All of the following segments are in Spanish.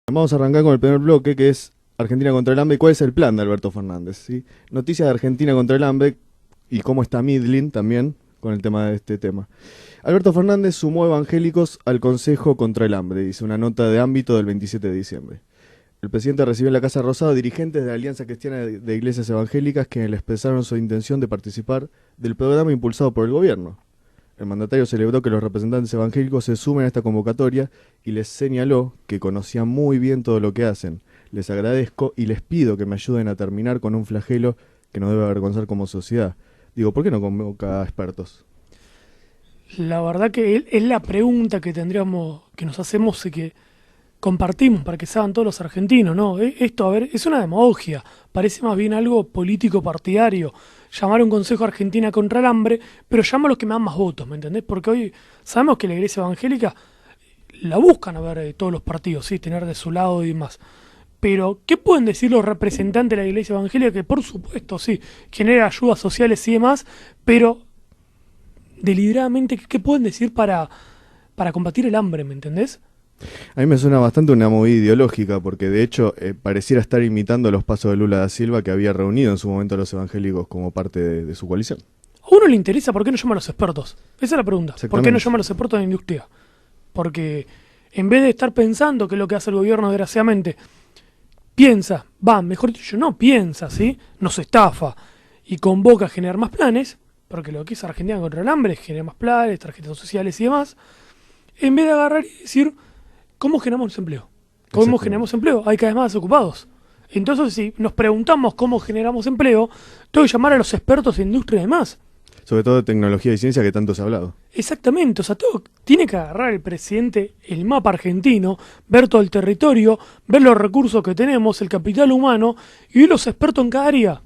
Vamos a arrancar con el primer bloque, que es Argentina contra el hambre. ¿Cuál es el plan de Alberto Fernández? ¿Sí? Noticias de Argentina contra el hambre y cómo está Midlin también con el tema de este tema. Alberto Fernández sumó evangélicos al Consejo contra el Hambre, dice una nota de ámbito del 27 de diciembre. El presidente recibió en la Casa Rosada dirigentes de la Alianza Cristiana de Iglesias Evangélicas que le expresaron su intención de participar del programa impulsado por el gobierno. El mandatario celebró que los representantes evangélicos se sumen a esta convocatoria y les señaló que conocían muy bien todo lo que hacen. Les agradezco y les pido que me ayuden a terminar con un flagelo que nos debe avergonzar como sociedad. Digo, ¿por qué no convoca a expertos? La verdad que es la pregunta que tendríamos, que nos hacemos y que compartimos para que sepan todos los argentinos, ¿no? Esto, a ver, es una demagogia, parece más bien algo político partidario, llamar a un Consejo Argentina contra el hambre, pero llama a los que me dan más votos, ¿me entendés? Porque hoy sabemos que la Iglesia Evangélica la buscan a ver todos los partidos, sí, tener de su lado y demás. Pero, ¿qué pueden decir los representantes de la Iglesia Evangélica? Que por supuesto, sí, genera ayudas sociales y demás, pero deliberadamente, ¿qué pueden decir para combatir el hambre, ¿me entendés? A mí me suena bastante una movida ideológica, porque de hecho pareciera estar imitando los pasos de Lula da Silva, que había reunido en su momento a los evangélicos como parte de su coalición. A uno le interesa, ¿por qué no llama a los expertos? Esa es la pregunta. ¿Por qué no llama a los expertos de la industria? Porque en vez de estar pensando que es lo que hace el gobierno, desgraciadamente, piensa, mejor dicho, no piensa, ¿sí? Nos estafa y convoca a generar más planes, porque lo que es Argentina contra el hambre es generar más planes, tarjetas sociales y demás, en vez de agarrar y decir, ¿cómo generamos empleo? ¿Cómo generamos empleo? Hay cada vez más desocupados. Entonces, si nos preguntamos cómo generamos empleo, tengo que llamar a los expertos en industria y demás. Sobre todo de tecnología y ciencia, que tanto se ha hablado. Exactamente, o sea, todo tiene que agarrar el presidente el mapa argentino, ver todo el territorio, ver los recursos que tenemos, el capital humano, y ver los expertos en cada área.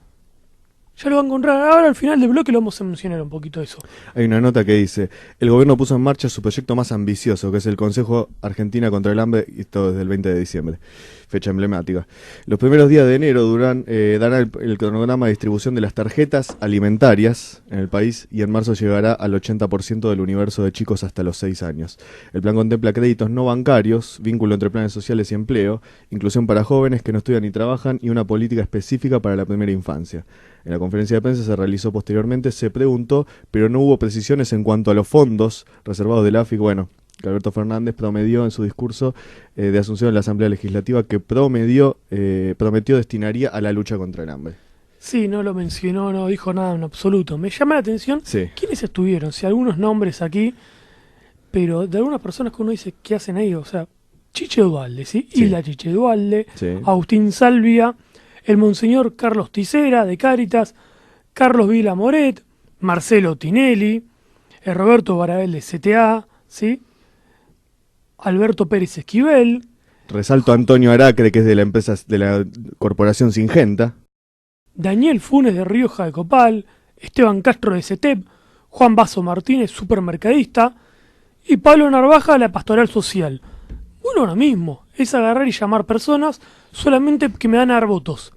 Ya lo van a encontrar. Ahora al final del bloque lo vamos a mencionar un poquito eso. Hay una nota que dice, el gobierno puso en marcha su proyecto más ambicioso, que es el Consejo Argentina contra el Hambre, y esto desde el 20 de diciembre, fecha emblemática. Los primeros días de enero darán el cronograma de distribución de las tarjetas alimentarias en el país, y en marzo llegará al 80% del universo de chicos hasta los 6 años. El plan contempla créditos no bancarios, vínculo entre planes sociales y empleo, inclusión para jóvenes que no estudian ni trabajan, y una política específica para la primera infancia. En la conferencia de prensa se realizó posteriormente, se preguntó, pero no hubo precisiones en cuanto a los fondos reservados del AFIC. Bueno, que Alberto Fernández prometió en su discurso de asunción en la Asamblea Legislativa que prometió destinaría a la lucha contra el hambre. Sí, no lo mencionó, no dijo nada en absoluto. Me llama la atención quiénes estuvieron, si algunos nombres aquí, pero de algunas personas que uno dice, ¿qué hacen ahí? O sea, Chiche Duhalde, ¿sí? Isla Chiche Duhalde, Agustín Salvia, el monseñor Carlos Tisera, de Cáritas, Carlos Vila Moret, Marcelo Tinelli, Roberto Barabel, de CTA, ¿sí? Alberto Pérez Esquivel. Resalto a Antonio Aracre, que es de la empresa de la corporación Singenta. Daniel Funes, de Rioja de Copal, Esteban Castro, de CETEP, Juan Basso Martínez, supermercadista, y Pablo Narvaja, de la Pastoral Social. Bueno, ahora mismo, es agarrar y llamar personas solamente que me van a dar votos.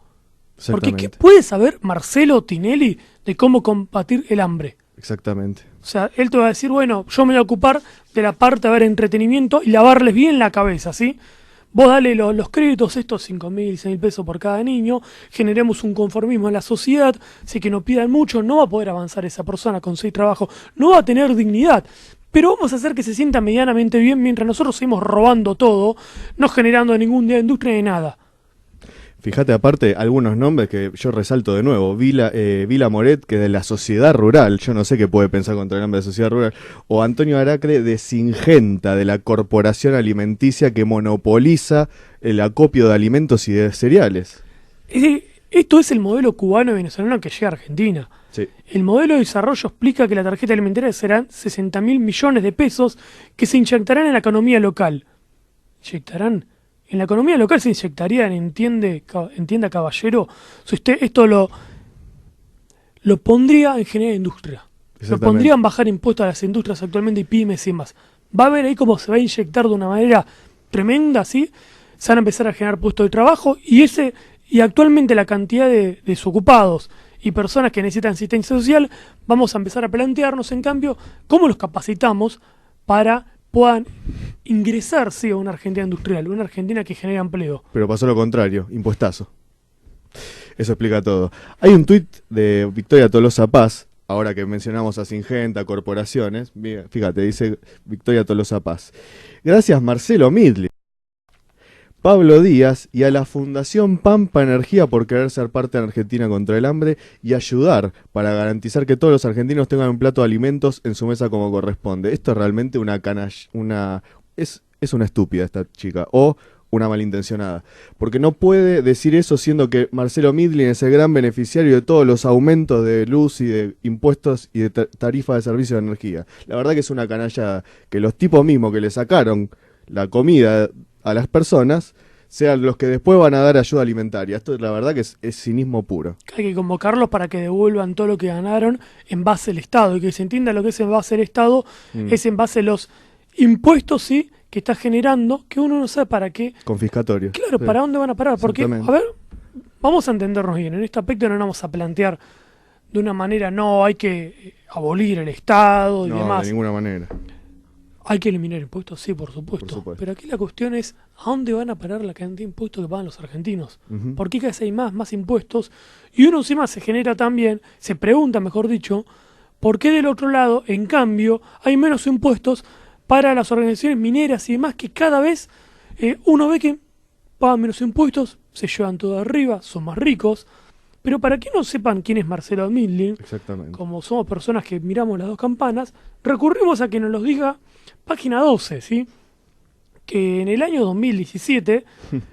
Porque ¿qué puede saber Marcelo Tinelli de cómo combatir el hambre? Exactamente. O sea, él te va a decir, bueno, yo me voy a ocupar de la parte de ver entretenimiento y lavarles bien la cabeza, ¿sí? Vos dale los créditos, estos 5.000, 6.000 pesos por cada niño, generemos un conformismo en la sociedad, así que no pidan mucho, no va a poder avanzar esa persona con 6 trabajos, no va a tener dignidad. Pero vamos a hacer que se sienta medianamente bien mientras nosotros seguimos robando todo, no generando ningún día de industria ni nada. Fíjate, aparte, algunos nombres que yo resalto de nuevo. Vila Moret, que es de la Sociedad Rural, yo no sé qué puede pensar contra el nombre de Sociedad Rural. O Antonio Aracre, de Singenta, de la Corporación Alimenticia que monopoliza el acopio de alimentos y de cereales. Esto es el modelo cubano y venezolano que llega a Argentina. Sí. El modelo de desarrollo explica que la tarjeta alimentaria serán 60.000 millones de pesos que se inyectarán en la economía local. ¿Inyectarán? En la economía local se inyectarían, entienda caballero, si usted esto lo pondría en generar industria. Lo pondría en bajar impuestos a las industrias actualmente y pymes y demás. Va a ver ahí cómo se va a inyectar de una manera tremenda, ¿sí? Se van a empezar a generar puestos de trabajo y actualmente la cantidad de desocupados y personas que necesitan asistencia social, vamos a empezar a plantearnos, en cambio, cómo los capacitamos para puedan ingresar, sí, a una Argentina industrial, una Argentina que genera empleo. Pero pasó lo contrario, impuestazo. Eso explica todo. Hay un tuit de Victoria Tolosa Paz, ahora que mencionamos a Singenta, corporaciones, fíjate, dice Victoria Tolosa Paz. Gracias Marcelo Midli, Pablo Díaz y a la Fundación Pampa Energía por querer ser parte de Argentina contra el hambre y ayudar para garantizar que todos los argentinos tengan un plato de alimentos en su mesa como corresponde. Esto es realmente una es una estúpida esta chica, o una malintencionada, porque no puede decir eso siendo que Marcelo Midlin es el gran beneficiario de todos los aumentos de luz y de impuestos y de tarifas de servicio de energía. La verdad que es una canallada que los tipos mismos que le sacaron la comida a las personas sean los que después van a dar ayuda alimentaria. Esto la verdad que es cinismo puro. Hay que convocarlos para que devuelvan todo lo que ganaron en base al Estado, y que se entienda lo que es en base al Estado, es en base a los impuestos, sí, que está generando, que uno no sabe para qué. Confiscatorio. Claro, sí. ¿Para dónde van a parar? Porque, a ver, vamos a entendernos bien, en este aspecto no nos vamos a plantear de una manera, no, hay que abolir el Estado y no, demás. De ninguna manera. Hay que eliminar impuestos, sí, por supuesto. Pero aquí la cuestión es, ¿a dónde van a parar la cantidad de impuestos que pagan los argentinos? ¿Por qué cada vez hay más impuestos? Y uno encima se genera también, se pregunta, mejor dicho, ¿por qué del otro lado, en cambio, hay menos impuestos para las organizaciones mineras y demás, que cada vez uno ve que pagan menos impuestos, se llevan todo arriba, son más ricos? Pero para que no sepan quién es Marcelo Midlin, como somos personas que miramos las dos campanas, recurrimos a que nos los diga Página 12, ¿sí? Que en el año 2017,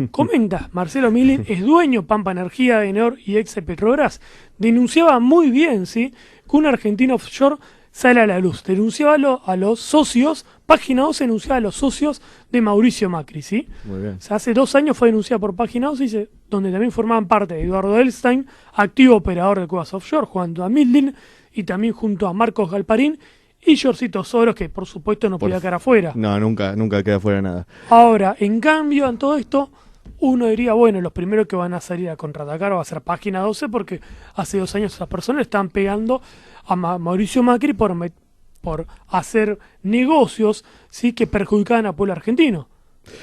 comenta, Marcelo Midlin es dueño Pampa Energía, Enor y ex Petrobras. Denunciaba muy bien, ¿sí?, que un argentino offshore sale a la luz. Denunciaba a los socios, Página 12 denunciaba a los socios de Mauricio Macri, ¿sí? Muy bien. O sea, hace 2 años fue denunciada por Página 12, dice, donde también formaban parte de Eduardo Elstein, activo operador de cuevas offshore, junto a Midlin y también junto a Marcos Galparín y Jorcito Soros, que por supuesto no podía quedar afuera. No, nunca queda afuera nada. Ahora, en cambio, en todo esto, uno diría, bueno, los primeros que van a salir a contraatacar va a ser Página 12, porque hace 2 años esas personas están pegando a Mauricio Macri por hacer negocios, ¿sí?, que perjudicaban al pueblo argentino.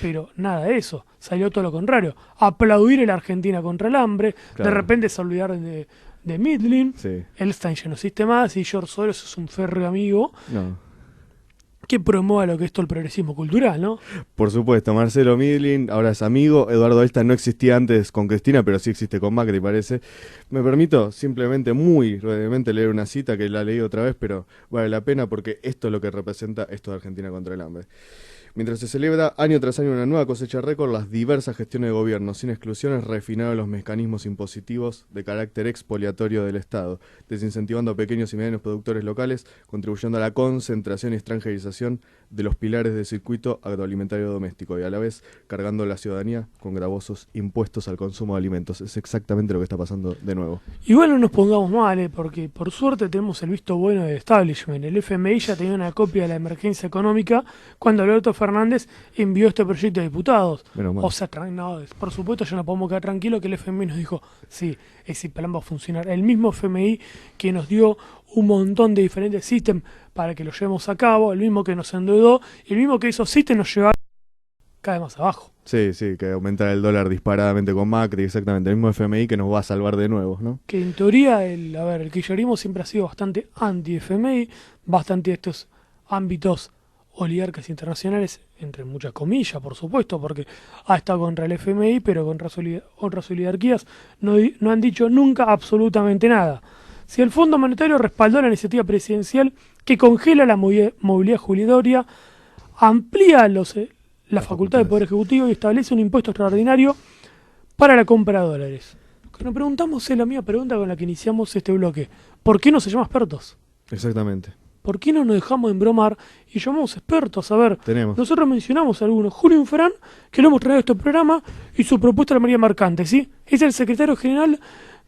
Pero nada de eso, salió todo lo contrario. Aplaudir a la Argentina contra el hambre, claro. De repente se olvidaron de Midlin, sí. Elstein ya no existe más, y George Soros es un férreo amigo que promueva lo que es todo el progresismo cultural, ¿no? Por supuesto, Marcelo Midlin ahora es amigo, Eduardo Elstein no existía antes con Cristina, pero sí existe con Macri, parece. Me permito simplemente muy brevemente leer una cita que la leí otra vez, pero vale la pena porque esto es lo que representa esto de Argentina contra el hambre. Mientras se celebra año tras año una nueva cosecha récord, las diversas gestiones de gobierno, sin exclusiones, refinaron los mecanismos impositivos de carácter expoliatorio del Estado, desincentivando a pequeños y medianos productores locales, contribuyendo a la concentración y extranjerización de los pilares del circuito agroalimentario doméstico y a la vez cargando a la ciudadanía con gravosos impuestos al consumo de alimentos. Es exactamente lo que está pasando de nuevo. Igual no nos pongamos mal, porque por suerte tenemos el visto bueno del establishment. El FMI ya tenía una copia de la emergencia económica cuando Alberto Fernández envió este proyecto a diputados. O sea, no, por supuesto ya no podemos quedar tranquilos que el FMI nos dijo, sí, ese plan va a funcionar. El mismo FMI que nos dio un montón de diferentes sistemas para que lo llevemos a cabo, el mismo que nos endeudó, y el mismo que esos sistemas nos llevaron cada vez más abajo. Sí, que aumentara el dólar disparadamente con Macri, exactamente, el mismo FMI que nos va a salvar de nuevo, ¿no? Que en teoría, el kirchnerismo siempre ha sido bastante anti-FMI, bastante estos ámbitos oligarcas internacionales, entre muchas comillas, por supuesto, porque ha estado contra el FMI, pero contra otras oligarquías no han dicho nunca absolutamente nada. Si el Fondo Monetario respaldó la iniciativa presidencial que congela la movilidad jubilatoria, amplía la facultad del Poder Ejecutivo y establece un impuesto extraordinario para la compra de dólares. Lo que nos preguntamos es la misma pregunta con la que iniciamos este bloque. ¿Por qué no se llama expertos? Exactamente. ¿Por qué no nos dejamos de embromar y llamamos expertos? A ver, tenemos. Nosotros mencionamos a algunos. Julio Infran, que lo hemos traído a este programa, y su propuesta de María Mercante, ¿sí? Es el secretario general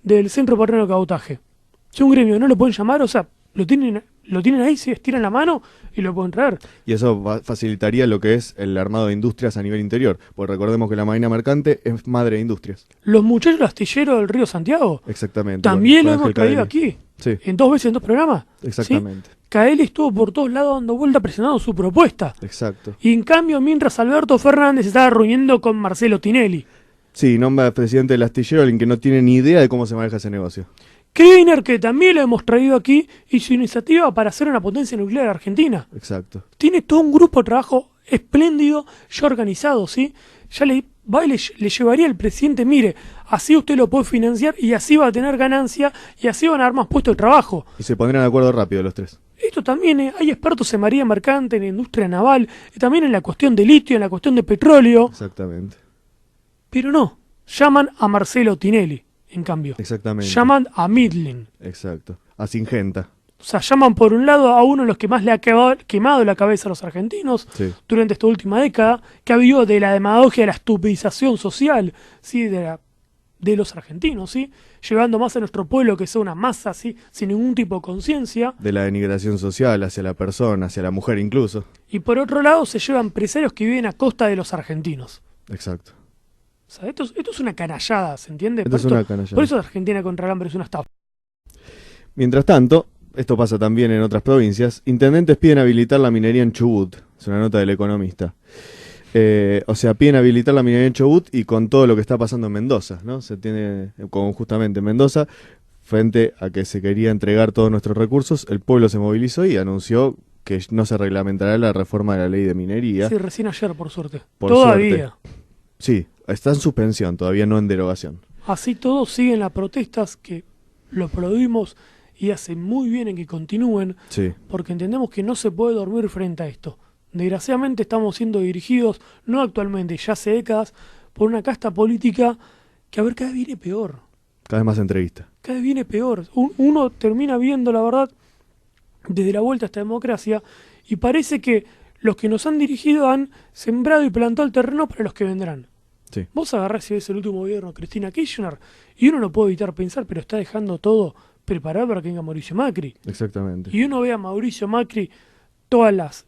del Centro Parreno de Cabotaje. Es un gremio, no lo pueden llamar, o sea, lo tienen lo tienen ahí, se estiran la mano y lo pueden traer. Y eso facilitaría lo que es el armado de industrias a nivel interior, porque recordemos que la Marina Mercante es madre de industrias. Los muchachos astilleros del Río Santiago, Exactamente. también lo Ángel hemos traído Cadelli. aquí, Sí, en 2 veces en 2 programas. exactamente. ¿Sí? Cadelli estuvo por todos lados dando vuelta presentando su propuesta. Exacto. Y en cambio, mientras Alberto Fernández estaba reuniendo con Marcelo Tinelli. Sí, nombra al presidente del astillero, alguien que no tiene ni idea de cómo se maneja ese negocio. Kirchner, que también lo hemos traído aquí, y su iniciativa para hacer una potencia nuclear argentina. Exacto. Tiene todo un grupo de trabajo espléndido, ya organizado, ¿sí? Ya le llevaría al presidente, mire, así usted lo puede financiar y así va a tener ganancia y así van a dar más puestos de trabajo. Y se pondrían de acuerdo rápido los tres. Esto también, hay expertos en marina mercante, en la industria naval, y también en la cuestión de litio, en la cuestión de petróleo, Exactamente. pero no, llaman a Marcelo Tinelli, en cambio. Exactamente. Llaman a Midlin. Exacto. A Singenta. O sea, llaman por un lado a uno de los que más le ha quemado la cabeza a los argentinos Sí. durante esta última década, que ha vivido de la demagogia, de la estupidización social, ¿sí? de los argentinos, ¿sí? Llevando más a nuestro pueblo que sea una masa, ¿sí? Sin ningún tipo de conciencia. De la denigración social hacia la persona, hacia la mujer incluso. Y por otro lado se llevan empresarios que viven a costa de los argentinos. Exacto. O sea, esto es una canallada, ¿se entiende? Esto es una canallada. Por eso Argentina contra el hambre es una estafa. Mientras tanto, esto pasa también en otras provincias, intendentes piden habilitar la minería en Chubut. Es una nota del Economista. O sea, piden habilitar la minería en Chubut y con todo lo que está pasando en Mendoza, ¿no? Se tiene, como justamente en Mendoza, frente a que se quería entregar todos nuestros recursos, el pueblo se movilizó y anunció que no se reglamentará la reforma de la ley de minería. Sí, recién ayer, por suerte. Por Todavía. suerte. Sí, está en suspensión, todavía no en derogación. Así todos siguen las protestas que lo aplaudimos y hace muy bien en que continúen, Sí, porque entendemos que no se puede dormir frente a esto. Desgraciadamente estamos siendo dirigidos, no actualmente, ya hace décadas, por una casta política que a ver cada vez viene peor. cada vez más entrevistas. Cada vez viene peor. Uno termina viendo la verdad desde la vuelta a esta democracia y parece que los que nos han dirigido han sembrado y plantado el terreno para los que vendrán. Sí, Vos agarrás si ves el último gobierno de Cristina Kirchner y uno no puede evitar pensar, pero está dejando todo preparado para que venga Mauricio Macri. exactamente. Y uno ve a Mauricio Macri todas las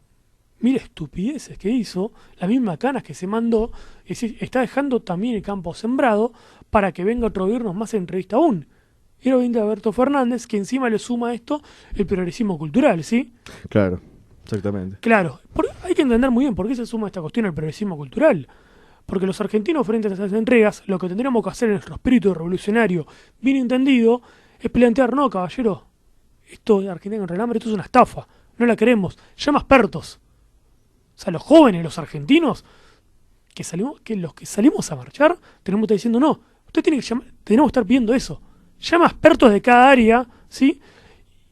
mil estupideces que hizo, las mismas canas que se mandó, es decir, está dejando también el campo sembrado para que venga otro gobierno más entrevista aún. Y ahora viene Alberto Fernández, que encima le suma a esto el progresismo cultural, ¿sí? Claro, exactamente. Claro, hay que entender muy bien por qué se suma esta cuestión al progresismo cultural. Porque los argentinos frente a estas entregas, lo que tendríamos que hacer en nuestro espíritu revolucionario, bien entendido, es plantear, no, caballero, esto de Argentina contra el hambre, esto es una estafa, no la queremos, llama expertos. O sea, los jóvenes, los argentinos, que los que salimos a marchar, tenemos que estar diciendo, no, usted tiene que llamar, tenemos que estar pidiendo eso. Llama a expertos de cada área, ¿sí?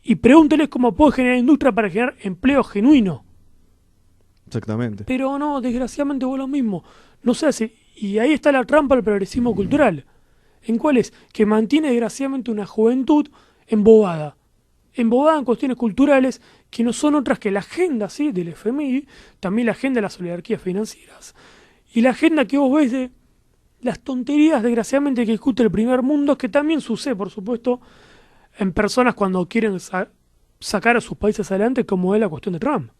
Y pregúnteles cómo puede generar industria para generar empleo genuino. Exactamente. Pero no, desgraciadamente vos lo mismo. No se hace. Y ahí está la trampa del progresismo cultural. ¿En cuál es? Que mantiene desgraciadamente una juventud embobada. Embobada en cuestiones culturales que no son otras que la agenda, ¿sí?, del FMI, también la agenda de las oligarquías financieras, y la agenda que vos ves de las tonterías, desgraciadamente, que discute el primer mundo, que también sucede, por supuesto, en personas cuando quieren sacar a sus países adelante, como es la cuestión de Trump.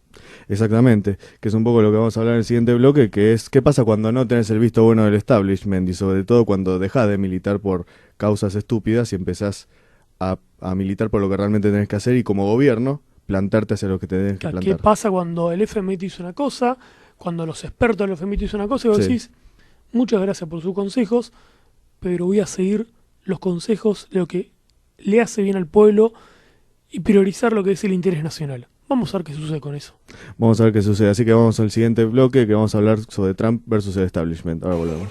Exactamente, que es un poco lo que vamos a hablar en el siguiente bloque, que es qué pasa cuando no tenés el visto bueno del establishment y sobre todo cuando dejás de militar por causas estúpidas y empezás a militar por lo que realmente tenés que hacer y como gobierno plantarte hacia lo que tenés que plantar. ¿Qué pasa cuando el FMI te hizo una cosa, cuando los expertos del FMI te hizo una cosa y vos decís, muchas gracias por sus consejos, pero voy a seguir los consejos de lo que le hace bien al pueblo y priorizar lo que es el interés nacional? Vamos a ver qué sucede con eso. Vamos a ver qué sucede, así que vamos al siguiente bloque que vamos a hablar sobre Trump versus el establishment. Ahora volvemos.